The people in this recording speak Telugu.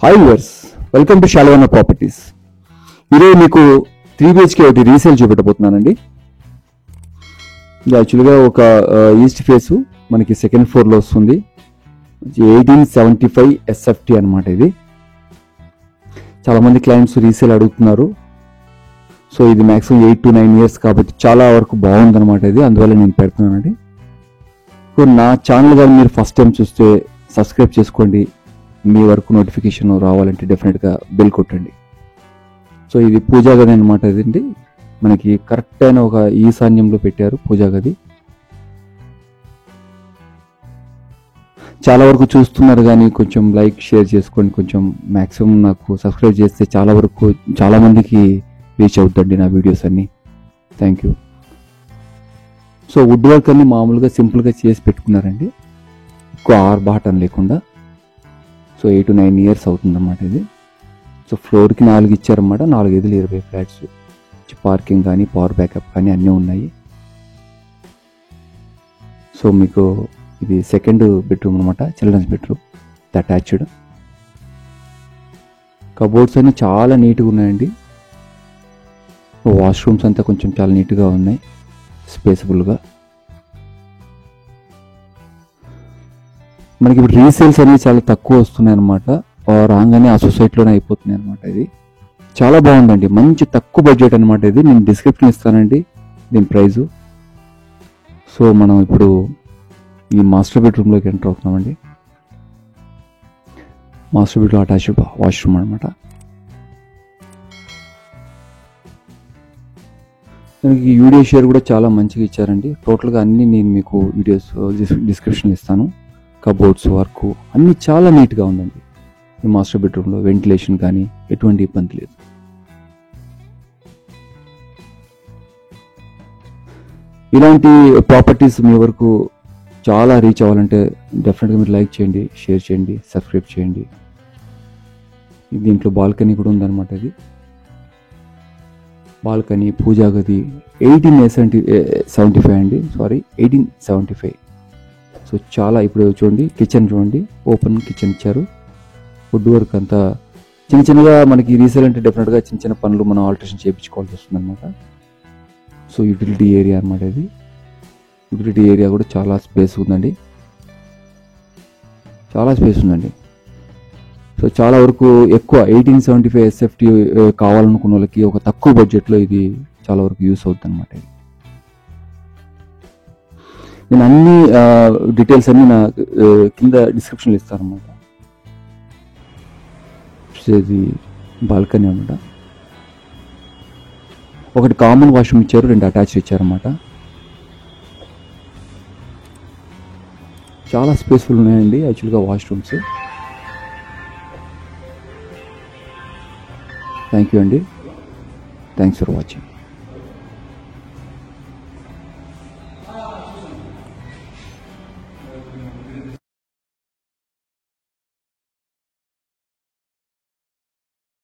Hi viewers, welcome to Shalvana properties. ఈరోజు మీకు 3 BHK ఒకటి రీసేల్ చూపెట్టబోతున్నానండి. ఇది యాక్చువల్గా ఒక ఈస్ట్ ఫేస్ మనకి సెకండ్ ఫ్లోర్లో వస్తుంది. 1875 SFT అనమాట. ఇది చాలామంది క్లయింట్స్ రీసేల్ అడుగుతున్నారు. సో ఇది మ్యాక్సిమం 8 to 9 years కాబట్టి చాలా వరకు బాగుందన్నమాట. ఇది అందువల్ల నేను పెడుతున్నానండి. సో నా ఛానల్ కానీ మీరు ఫస్ట్ టైం చూస్తే సబ్స్క్రైబ్ చేసుకోండి. మీ వరకు నోటిఫికేషన్ రావాలంటే డెఫినెట్గా బెల్ కొట్టండి. సో ఇది పూజా గది అనమాట. ఇదండి మనకి కరెక్ట్ అయిన ఒక ఈశాన్యంలో పెట్టారు పూజా గది. చాలా వరకు చూస్తున్నారు కానీ కొంచెం లైక్ షేర్ చేసుకోండి. కొంచెం మ్యాక్సిమం నాకు సబ్స్క్రైబ్ చేస్తే చాలా మందికి రీచ్ అవుతుందండి నా వీడియోస్ అన్నీ. Thank you. So wood work అన్ని మామూలుగా సింపుల్గా చేసి పెట్టుకున్నారండి, ఎక్కువ ఆర్భాటం లేకుండా. సో 8 to 9 years అవుతుందన్నమాట ఇది. సో ఫ్లోర్కి 4 ఇచ్చారన్నమాట. 4 గదులు 20 ఫ్లాట్స్. పార్కింగ్ కానీ పవర్ బ్యాకప్ కానీ అన్నీ ఉన్నాయి. సో మీకు ఇది సెకండ్ బెడ్రూమ్ అనమాట, చిల్డ్రన్స్ బెడ్రూమ్ అటాచ్డ్. కబోర్డ్స్ అన్నీ చాలా నీట్గా ఉన్నాయండి. వాష్రూమ్స్ అంతా కొంచెం చాలా నీట్గా ఉన్నాయి, స్పేసబుల్గా. మనకి ఇప్పుడు రీసేల్స్ అనేవి చాలా తక్కువ వస్తున్నాయి అనమాట. రాగానే ఆ సొసైటీలోనే అయిపోతున్నాయి అనమాట. ఇది చాలా బాగుందండి, మంచి తక్కువ బడ్జెట్ అనమాట. ఇది నేను డిస్క్రిప్షన్ ఇస్తానండి దీని ప్రైజు. సో మనం ఇప్పుడు ఈ మాస్టర్ బెడ్రూమ్లోకి ఎంటర్ అవుతున్నామండి. మాస్టర్ బెడ్రూమ్ అటాచ్డ్ వాష్రూమ్ అనమాట. దానికి వీడియో షేర్ కూడా చాలా మంచిగా ఇచ్చారండి. టోటల్గా అన్నీ నేను మీకు వీడియోస్ డిస్క్రిప్షన్లో ఇస్తాను. కబోర్డ్స్ వర్క్ అన్నీ చాలా నీట్గా ఉందండి. ఈ మాస్టర్ బెడ్రూమ్లో వెంటిలేషన్ కానీ ఎటువంటి ఇబ్బంది లేదు. ఇలాంటి ప్రాపర్టీస్ మీ వరకు చాలా రీచ్ అవ్వాలంటే డెఫినెట్గా మీరు లైక్ చేయండి, షేర్ చేయండి, సబ్స్క్రైబ్ చేయండి. దీంట్లో బాల్కనీ కూడా ఉందన్నమాట. ఇది బాల్కనీ, పూజా గది 1875 అండి, 1875. సో చాలా ఇప్పుడు చూడండి, కిచెన్ చూడండి, ఓపెన్ కిచెన్ ఇచ్చారు. వుడ్ వర్క్ అంతా చిన్నగా మనకి రీసేల్ అంటే డెఫినెట్గా చిన్న పనులు మనం ఆల్టరేషన్ చేయించుకోవాల్సి వస్తుంది అనమాట. సో యూటిలిటీ ఏరియా అనమాట. ఇది యూటిలిటీ ఏరియా కూడా చాలా స్పేస్ ఉందండి, చాలా స్పేస్ ఉందండి. సో చాలా వరకు ఎక్కువ 1875 SFT కావాలనుకున్న వాళ్ళకి ఒక తక్కువ బడ్జెట్లో ఇది చాలా వరకు యూస్ అవుతుంది అనమాట. నేను అన్ని డీటెయిల్స్ అన్ని నా కింద డిస్క్రిప్షన్లో ఇస్తాను అనమాట. ఇది బాల్కనీ అనమాట. ఒకటి కామన్ వాష్రూమ్ ఇచ్చారు, 2 అటాచ్ ఇచ్చారన్నమాట. చాలా స్పేస్ఫుల్ ఉన్నాయండి యాక్చువల్గా వాష్రూమ్స్. థ్యాంక్ యూ అండి. Thanks for watching.